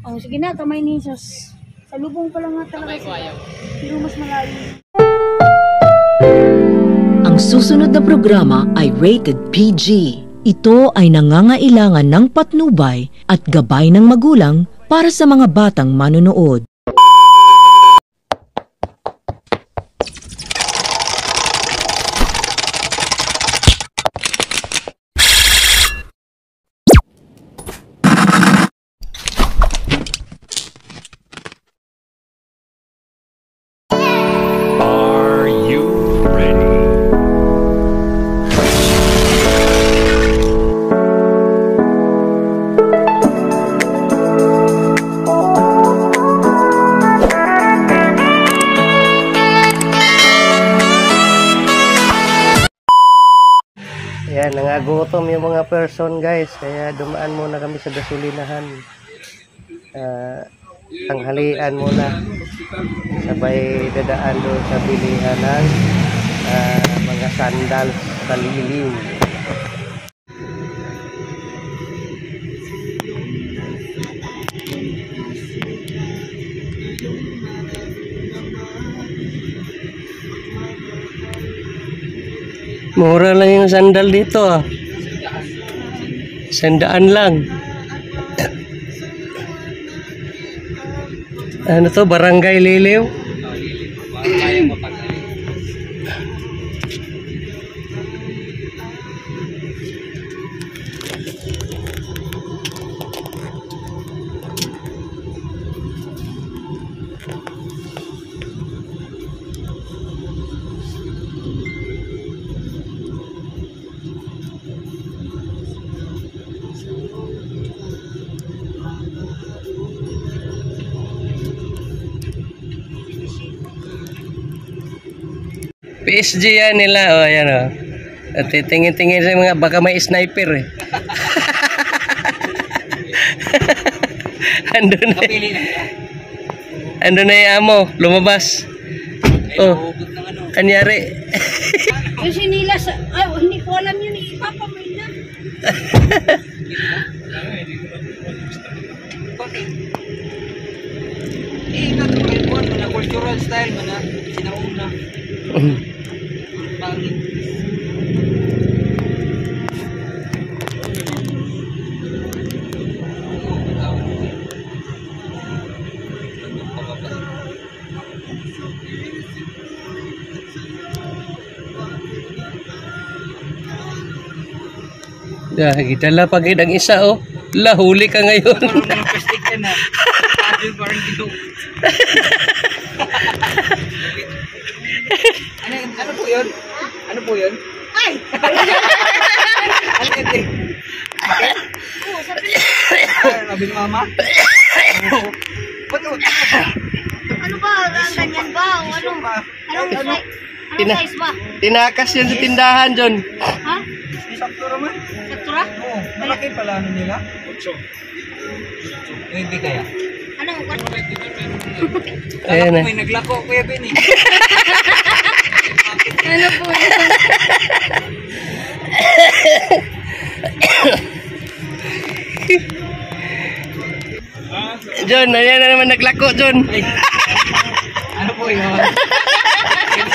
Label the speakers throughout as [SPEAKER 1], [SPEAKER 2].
[SPEAKER 1] Oh, sige na, kamay ni Jesus. Sa lubong pa lang nga talaga siya. Pero mas malayo.
[SPEAKER 2] Ang susunod na programa ay rated PG. Ito ay nangangailangan ng patnubay at gabay ng magulang para sa mga batang manonood.
[SPEAKER 3] Ayan, nangagutom yung mga person guys, kaya dumaan muna kami sa gasolinahan. Tanghalian muna, sabay dadaan doon sa bilihan ng mga sandal sa lilim. Mura lang yung sandal dito ah. Sandaan lang. Ano to? Barangay Liliw? PSG yan nila, oh, ayan oh. At titingin-tingin sa mga, baka may sniper eh. Andun na yung amo, lumabas. Oh, anyari.
[SPEAKER 1] Yung sinilas, hindi ko alam yun, ipapamay na.
[SPEAKER 4] Ito na cultural style mo na sinauna. Pangit.
[SPEAKER 3] Kita lah pagid ang isa oh. Lahuli ka ngayon.
[SPEAKER 4] Plastic na. Parang dito. Ano po yun? Ano po yun? Ay! Ano ito? Sabi ni mama?
[SPEAKER 1] Ano ba? Ang ganyan ba? Anong size ba?
[SPEAKER 3] Tinakas yan sa tindahan, John.
[SPEAKER 1] Ha?
[SPEAKER 4] Saktura man?
[SPEAKER 1] Saktura?
[SPEAKER 4] Oo. Malaki pala ano nila? 8. Hindi kaya?
[SPEAKER 1] Anong?
[SPEAKER 3] Ayan na.
[SPEAKER 4] May naglako, Kuya Ben eh.
[SPEAKER 1] Ano po yun?
[SPEAKER 3] John, ayan na naman naglako, John.
[SPEAKER 4] Ano po yun?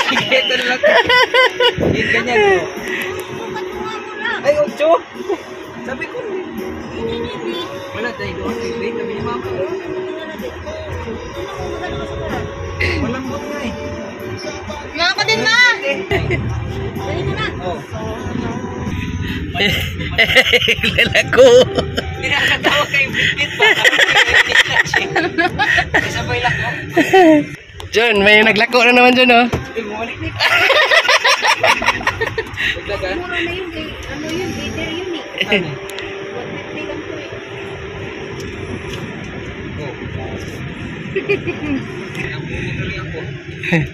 [SPEAKER 4] Sige, ito na lang. Hindi ganyan po. Ay, 8. Sabi ko. Wala tayo doon. Wait, sabi ni mama. Walang bot nga eh.
[SPEAKER 1] Mga ko din, ma! Dali ko na.
[SPEAKER 4] Oh.
[SPEAKER 3] Lalako.
[SPEAKER 4] Pinakatawa kay Bukit pa. Sabay lako.
[SPEAKER 3] John, may naglako na naman, John, oh.
[SPEAKER 4] Hindi, bumalik ni. Paglagan.
[SPEAKER 1] Mura na yun, ano yun, later yun eh.
[SPEAKER 4] Ano?
[SPEAKER 1] 150 lang po eh.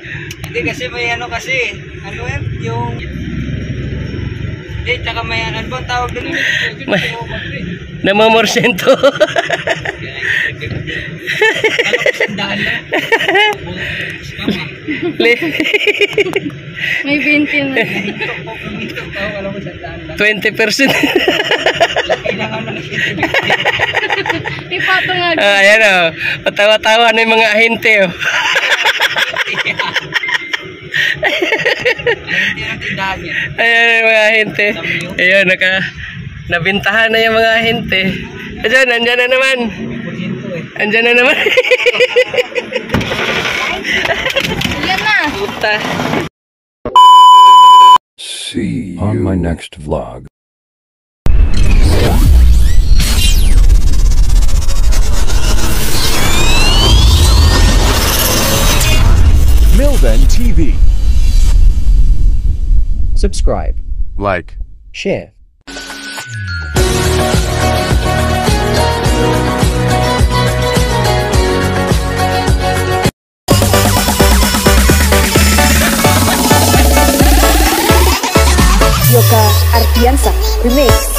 [SPEAKER 4] Hindi kasi may ano kasi. Ano yan? Yung... Hindi, tsaka may ano bang tawag doon?
[SPEAKER 3] Namamorsento.
[SPEAKER 4] Sandaan na.
[SPEAKER 1] May 20 na.
[SPEAKER 3] 20%.
[SPEAKER 4] Laki na nga lang.
[SPEAKER 1] Ipa ito nga.
[SPEAKER 3] Ayan o. Patawa-tawa na yung mga ahente o.
[SPEAKER 4] Hindi na tindahan yan.
[SPEAKER 3] Ayan yung mga ahente. Ayun, nabintahan na yung mga ahente. Ayan, andyan na naman.
[SPEAKER 4] Porsyento eh.
[SPEAKER 3] Andyan na naman.
[SPEAKER 1] Yan na.
[SPEAKER 3] Puta.
[SPEAKER 5] See you on my next vlog.
[SPEAKER 6] Milven TV.
[SPEAKER 5] Subscribe,
[SPEAKER 6] Like.
[SPEAKER 5] share.
[SPEAKER 7] Yoka Artiansa Remix.